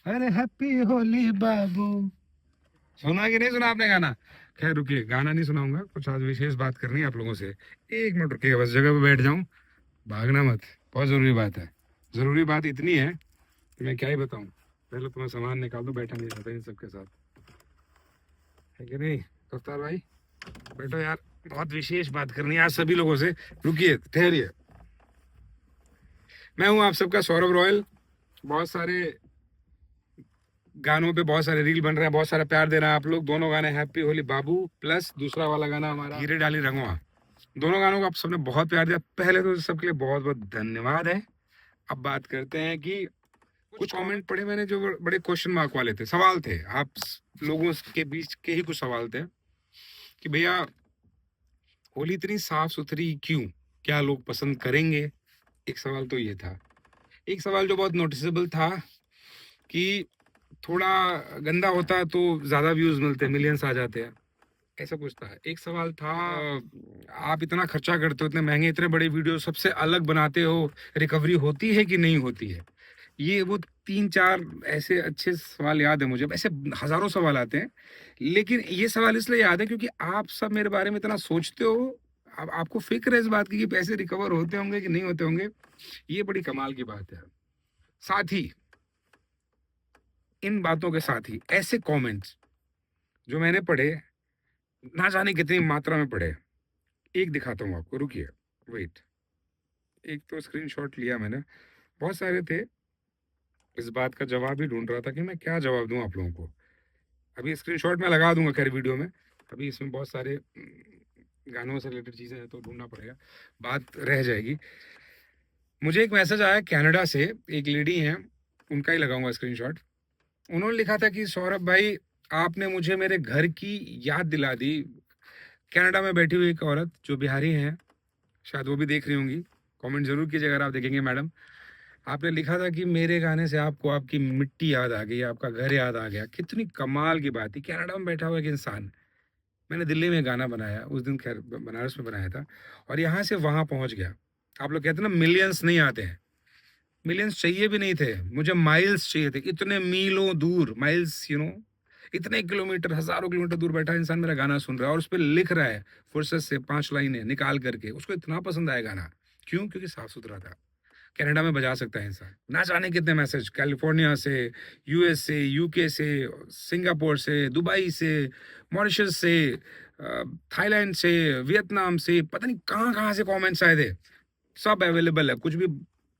अरे हैप्पी होली बाबू। सुना कि नहीं सुना आपने गाना? खैर रुकिए, गाना नहीं सुनाऊंगा, कुछ आज विशेष बात करनी है आप लोगों से। 1 मिनट रुकिए, बस जगह पे बैठ जाऊं, भागना मत। बहुत जरूरी बात है। जरूरी बात इतनी है कि मैं क्या ही बताऊं। पहले तो मैं सामान निकाल दूं, बैठा नहीं जाता इन सबके साथ, है कि नहीं? अवतार भाई बैठो यार, बहुत विशेष बात करनी है आज सभी लोगों से। रुकिए, ठहरिए। मैं हूं आप सबका सौरभ रॉयल। बहुत सारे गानों पे बहुत सारे रील बन रहे हैं, बहुत सारा प्यार दे रहे हैं आप लोग। दोनों गाने हैप्पी होली बाबू प्लस दूसरा वाला गाना हमारा हीरे डाली रंगवा, दोनों गानों को आप सबने बहुत प्यार दिया। पहले तो सबके लिए बहुत बहुत धन्यवाद है। अब बात करते हैं कि कुछ कमेंट पढ़े मैंने जो बड़े क्वेश्चन मार्क वाले थे, सवाल थे आप लोगों के बीच के ही कुछ सवाल थे कि भैया होली इतनी साफ सुथरी क्यों, क्या लोग पसंद करेंगे? एक सवाल तो ये था। एक सवाल जो बहुत नोटिसेबल था कि थोड़ा गंदा होता है तो ज्यादा व्यूज मिलते हैं, मिलियंस आ जाते हैं, ऐसा कुछ था। एक सवाल था आप इतना खर्चा करते हो, इतने महंगे इतने बड़े वीडियो सबसे अलग बनाते हो, रिकवरी होती है कि नहीं होती है? ये वो 3-4 ऐसे अच्छे सवाल याद है मुझे। ऐसे हजारों सवाल आते हैं, लेकिन ये सवाल इसलिए याद है क्योंकि आप सब मेरे बारे में इतना सोचते हो। अब आपको फिक्र है इस बात की कि पैसे रिकवर होते होंगे कि नहीं होते होंगे। ये बड़ी कमाल की बात है। साथ ही इन बातों के साथ ही ऐसे कमेंट्स जो मैंने पढ़े, ना जाने कितनी मात्रा में पढ़े, एक दिखाता हूँ आपको, रुकिए, वेट। एक तो स्क्रीनशॉट लिया मैंने, बहुत सारे थे। इस बात का जवाब ही ढूंढ रहा था कि मैं क्या जवाब दूं आप लोगों को। अभी स्क्रीनशॉट में लगा दूंगा खैर वीडियो में। अभी इसमें बहुत सारे गानों से रिलेटेड चीजें हैं तो ढूंढना पड़ेगा, बात रह जाएगी। मुझे एक मैसेज आया कनाडा से, एक लेडी हैं, उनका ही लगाऊंगा स्क्रीनशॉट। उन्होंने लिखा था कि सौरभ भाई आपने मुझे मेरे घर की याद दिला दी। कनाडा में बैठी हुई एक औरत जो बिहारी हैं, शायद वो भी देख रही होंगी, कमेंट जरूर कीजिएगा अगर आप देखेंगे मैडम। आपने लिखा था कि मेरे गाने से आपको आपकी मिट्टी याद आ गई, आपका घर याद आ गया। कितनी कमाल की बात है, कनाडा में बैठा हुआ एक इंसान। मैंने दिल्ली में गाना बनाया उस दिन, खैर बनारस में बनाया था, और यहाँ से वहां पहुंच गया। आप लोग कहते हैं ना मिलियंस नहीं आते हैं, मिलियंस चाहिए भी नहीं थे मुझे, माइल्स चाहिए थे। इतने मीलों दूर, माइल्स इतने किलोमीटर, हजारों किलोमीटर दूर बैठा इंसान मेरा गाना सुन रहा है और उस पर लिख रहा है फुर्सत से 5 लाइनें निकाल करके। उसको इतना पसंद आया गाना, क्यों? क्योंकि साफ सुथरा था। कनाडा में बजा सकता है इंसान। ना जाने कितने मैसेज कैलिफोर्निया से, यूएस से, यूके से, सिंगापुर से, दुबई से, मॉरिशस से, थाईलैंड से, वियतनाम से, पता नहीं कहाँ कहाँ से कमेंट्स आए थे। सब अवेलेबल है, कुछ भी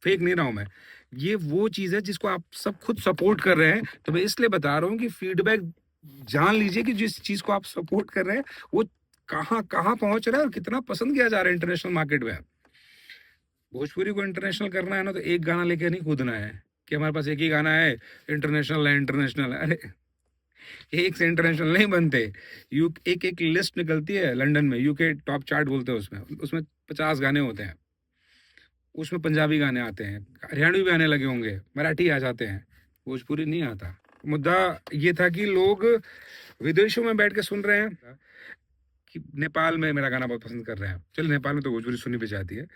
फेक नहीं रहा हूं मैं। ये वो चीज है जिसको आप सब खुद सपोर्ट कर रहे हैं, तो मैं इसलिए बता रहा हूँ कि फीडबैक जान लीजिए कि जिस चीज को आप सपोर्ट कर रहे हैं वो कहाँ कहाँ पहुंच रहा है और कितना पसंद किया जा रहा है इंटरनेशनल मार्केट में। भोजपुरी को इंटरनेशनल करना है ना, तो एक गाना लेके नहीं कूदना है कि हमारे पास एक ही गाना है, इंटरनेशनल है, इंटरनेशनल है। अरे एक से इंटरनेशनल नहीं बनते। यू एक एक लिस्ट निकलती है लंदन में, यूके टॉप चार्ट बोलते हैं उसमें, उसमें 50 गाने होते हैं। उसमें पंजाबी गाने आते हैं, हरियाणवी भी आने लगे होंगे, मराठी आ जाते हैं, भोजपुरी नहीं आता। मुद्दा ये था कि लोग विदेशों में बैठ के सुन रहे हैं कि नेपाल में मेरा गाना बहुत पसंद कर रहे हैं। चलो नेपाल में तो भोजपुरी सुनी भी जाती है,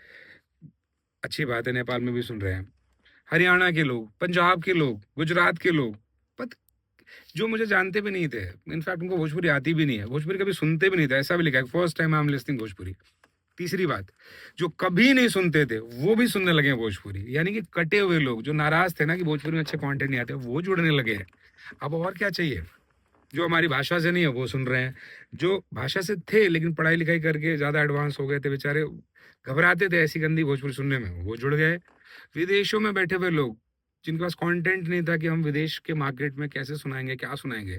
अच्छी बात है, नेपाल में भी सुन रहे हैं। हरियाणा के लोग, पंजाब के लोग, गुजरात के लोग, पत जो मुझे जानते भी नहीं थे, इनफैक्ट उनको भोजपुरी आती भी नहीं है, भोजपुरी कभी सुनते भी नहीं थे, ऐसा भी लिखा है first time I am listening Bhojpuri. तीसरी बात, जो कभी नहीं सुनते थे वो भी सुनने लगे हैं भोजपुरी, यानी कि कटे हुए लोग जो नाराज थे ना कि भोजपुरी में अच्छे कंटेंट नहीं आते, वो जुड़ने लगे हैं। अब और क्या चाहिए? जो हमारी भाषा से नहीं है वो सुन रहे हैं, जो भाषा से थे लेकिन पढ़ाई लिखाई करके ज्यादा एडवांस हो गए थे बेचारे, घबराते थे ऐसी गंदी भोजपुरी सुनने में, वो जुड़ गए। विदेशों में बैठे हुए लोग जिनके पास कंटेंट नहीं था कि हम विदेश के मार्केट में कैसे सुनाएंगे, क्या सुनाएंगे,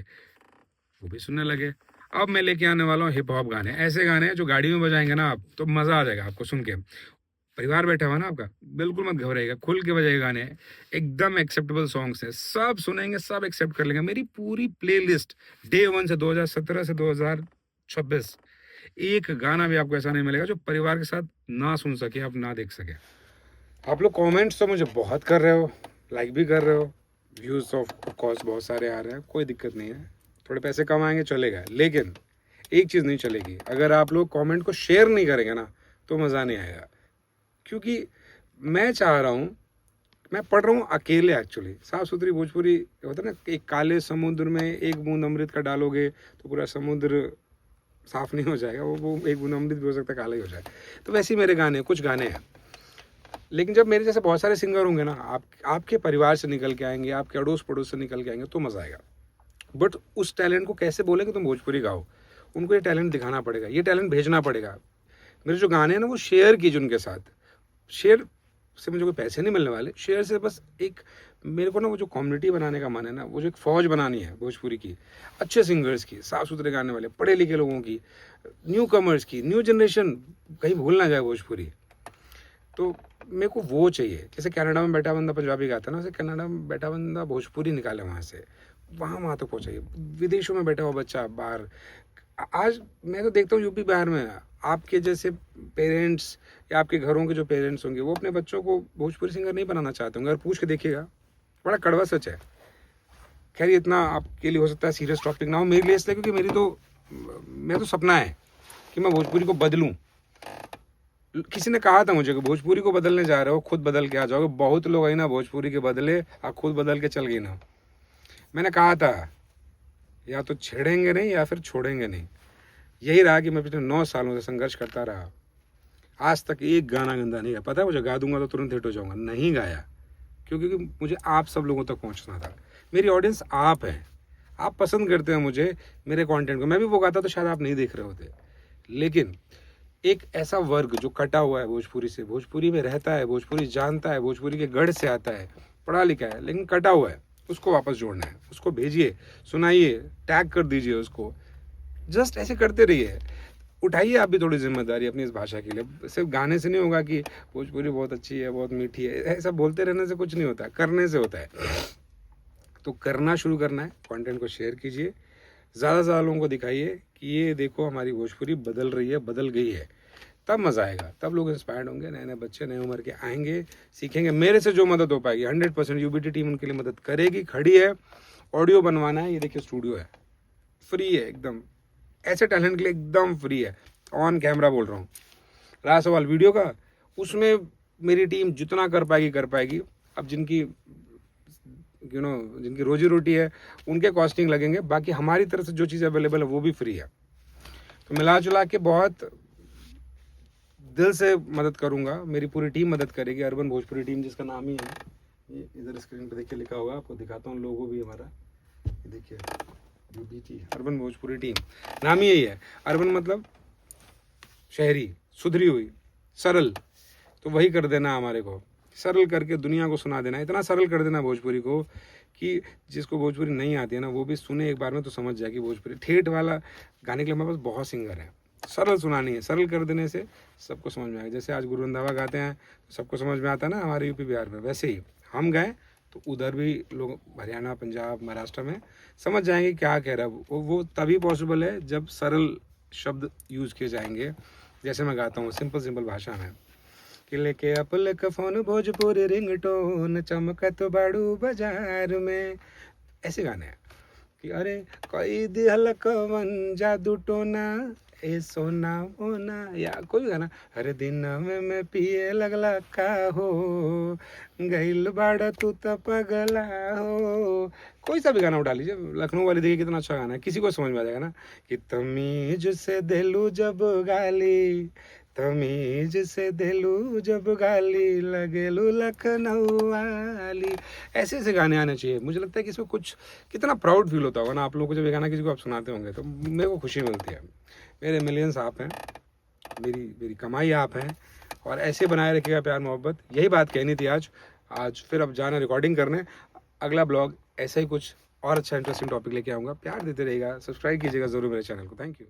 वो भी सुनने लगे। अब मैं लेके आने वाला हूँ हिप हॉप गाने, ऐसे गाने जो गाड़ी में बजाएंगे ना आप तो मजा आ जाएगा आपको सुन के। परिवार बैठा हुआ ना आपका, बिल्कुल मत घबराइएगा, खुल के बजाइए गाने, एकदम एक्सेप्टेबल सॉन्ग्स है, सब सुनेंगे, सब एक्सेप्ट कर लेंगे। मेरी पूरी प्लेलिस्ट डे 1 से 2017 से 2026, एक गाना भी आपको ऐसा नहीं मिलेगा जो परिवार के साथ ना सुन सके, आप ना देख सके। आप लोग कमेंट्स तो मुझे बहुत कर रहे हो, लाइक भी कर रहे हो, व्यूज ऑफ कोर्स बहुत सारे आ रहे हैं, कोई दिक्कत नहीं है, थोड़े पैसे कम आएंगे चलेगा, लेकिन एक चीज़ नहीं चलेगी, अगर आप लोग कमेंट को शेयर नहीं करेंगे ना तो मज़ा नहीं आएगा। क्योंकि मैं चाह रहा हूँ मैं पढ़ रहा हूँ अकेले एक्चुअली। साफ सुथरी भोजपुरी होता है ना, एक काले समुद्र में एक बूंद अमृत का डालोगे तो पूरा समुद्र साफ नहीं हो जाएगा, वो एक बूंद अमृत भी हो सकता है काला ही हो जाए। तो वैसे ही मेरे गाने, कुछ गाने हैं, लेकिन जब मेरे जैसे बहुत सारे सिंगर होंगे ना, आपके परिवार से निकल के आएंगे, आपके अड़ोस पड़ोस से निकल के आएंगे, तो मज़ा आएगा। बट उस टैलेंट को कैसे बोलेंगे तुम भोजपुरी गाओ, उनको ये टैलेंट दिखाना पड़ेगा, ये टैलेंट भेजना पड़ेगा। मेरे जो गाने हैं ना वो शेयर कीजिए उनके साथ। शेयर से मुझे कोई पैसे नहीं मिलने वाले, शेयर से बस एक मेरे को ना वो जो कम्युनिटी बनाने का मन है ना, वो जो एक फौज बनानी है भोजपुरी की, अच्छे सिंगर्स की, साफ सुथरे गाने वाले, पढ़े लिखे लोगों की, न्यू कमर्स की, न्यू जनरेशन कहीं भूल ना जाए भोजपुरी। तो मेरे को वो चाहिए। जैसे कनाडा में बैठा बंदा पंजाबी गाता है ना, वैसे कनाडा में बैठा बंदा भोजपुरी निकाले वहाँ से, वहाँ तक पहुँचाइए। विदेशों में बैठा हुआ बच्चा बाहर, आज मैं तो देखता हूँ यूपी बिहार में आपके जैसे पेरेंट्स या आपके घरों के जो पेरेंट्स होंगे वो अपने बच्चों को भोजपुरी सिंगर नहीं बनाना चाहते होंगे, अगर पूछ के देखिएगा, बड़ा कड़वा सच है। खैर इतना आपके लिए हो सकता है सीरियस टॉपिक ना हो, मेरे लिए इसलिए क्योंकि मेरा तो सपना है कि मैं भोजपुरी को बदलूँ। किसी ने कहा था मुझे कि भोजपुरी को बदलने जा रहे हो, खुद बदल के आ जाओगे। बहुत लोग आई ना भोजपुरी के बदले, आप खुद बदल के चल गई ना। मैंने कहा था या तो छेड़ेंगे नहीं या फिर छोड़ेंगे नहीं। यही रहा कि मैं पिछले 9 सालों से संघर्ष करता रहा, आज तक एक गाना गंदा नहीं गाया। पता है मुझे, गा दूंगा तो तुरंत हिट हो जाऊंगा, नहीं गाया क्योंकि मुझे आप सब लोगों तक पहुंचना था। मेरी ऑडियंस आप हैं, आप पसंद करते हैं मुझे, मेरे कंटेंट को। मैं भी वो गाता तो शायद आप नहीं देख रहे होते, लेकिन एक ऐसा वर्ग जो कटा हुआ है भोजपुरी से, भोजपुरी में रहता है, भोजपुरी जानता है, भोजपुरी के गढ़ से आता है, पढ़ा लिखा है, लेकिन कटा हुआ है, उसको वापस जोड़ना है। उसको भेजिए, सुनाइए, टैग कर दीजिए उसको, जस्ट ऐसे करते रहिए। उठाइए आप भी थोड़ी जिम्मेदारी अपनी इस भाषा के लिए। सिर्फ गाने से नहीं होगा कि भोजपुरी बहुत अच्छी है, बहुत मीठी है, ऐसा बोलते रहने से कुछ नहीं होता, करने से होता है। तो करना शुरू करना है, कंटेंट को शेयर कीजिए, ज़्यादा से ज़्यादा लोगों को दिखाइए कि ये देखो हमारी भोजपुरी बदल रही है, बदल गई है। तब मज़ा आएगा, तब लोग इंस्पायर्ड होंगे, नए नए बच्चे नए उम्र के आएंगे, सीखेंगे। मेरे से जो मदद हो पाएगी 100% यूबीटी टीम उनके लिए मदद करेगी, खड़ी है। ऑडियो बनवाना है, ये देखिए स्टूडियो है, फ्री है एकदम, ऐसे टैलेंट के लिए एकदम फ्री है, ऑन कैमरा बोल रहा हूँ। रहा सवाल वीडियो का, उसमें मेरी टीम जितना कर पाएगी कर पाएगी। अब जिनकी जिनकी रोजी रोटी है उनके कॉस्टिंग लगेंगे, बाकी हमारी तरफ से जो चीज़ अवेलेबल है वो भी फ्री है। तो मिला जुला के बहुत दिल से मदद करूंगा, मेरी पूरी टीम मदद करेगी, अर्बन भोजपुरी टीम, जिसका नाम ही है, ये इधर स्क्रीन पे देखिए लिखा होगा, आपको दिखाता हूँ, लोगो भी हमारा ये देखिए, यूबीटी अर्बन भोजपुरी टीम, नाम ही यही है। अर्बन मतलब शहरी, सुधरी हुई, सरल, तो वही कर देना हमारे को, सरल करके दुनिया को सुना देना, इतना सरल कर देना भोजपुरी को कि जिसको भोजपुरी नहीं आती है ना वो भी सुने एक बार में तो समझ जाए कि भोजपुरी। ठेठ वाला गाने के लिए हमारे पास बहुत सिंगर हैं, सरल सुनानी है, सरल कर देने से सबको समझ में आएगा। जैसे आज गुरु रंधावा गाते हैं तो सबको समझ में आता है ना हमारे यूपी बिहार में, वैसे ही हम गाएं तो उधर भी लोग हरियाणा, पंजाब, महाराष्ट्र में समझ जाएंगे क्या कह रहा है वो तभी पॉसिबल है जब सरल शब्द यूज़ किए जाएंगे। जैसे मैं गाता हूँ सिंपल भाषा में कि लेके अपल का फोन भोजपुरी रिंगटोन, चमकत बाड़ू बाजार में, ऐसे गाने हैं कि अरे कोई दिहल कवन जादू टोना, ए सोना मोना, या कोई भी गाना, हर दिन में मैं पिए लगला का हो, गैल बाड़ा तू तो पगला हो, कोई सा भी गाना उठा लीजिए। लखनऊ वाली देखिए कितना अच्छा गाना है, किसी को समझ में आ जाएगा ना कि तमीज से दिलू जब गाली, तमीज से दिलू जब गाली, लगेलू लखनऊ वाली, ऐसे ऐसे गाने आने चाहिए। मुझे लगता है कि इसमें कुछ कितना प्राउड फील होता होगा ना आप लोगों को जब ये गाना किसी को आप सुनाते होंगे, तो मेरे को खुशी मिलती है। मेरे मिलियंस आप हैं, मेरी कमाई आप हैं, और ऐसे बनाए रखिएगा प्यार मोहब्बत। यही बात कहनी थी आज फिर अब जाना रिकॉर्डिंग करने। अगला ब्लॉग ऐसा ही कुछ और अच्छा इंटरेस्टिंग टॉपिक लेके आऊँगा। प्यार देते रहिएगा, सब्सक्राइब कीजिएगा ज़रूर मेरे चैनल को। Thank you.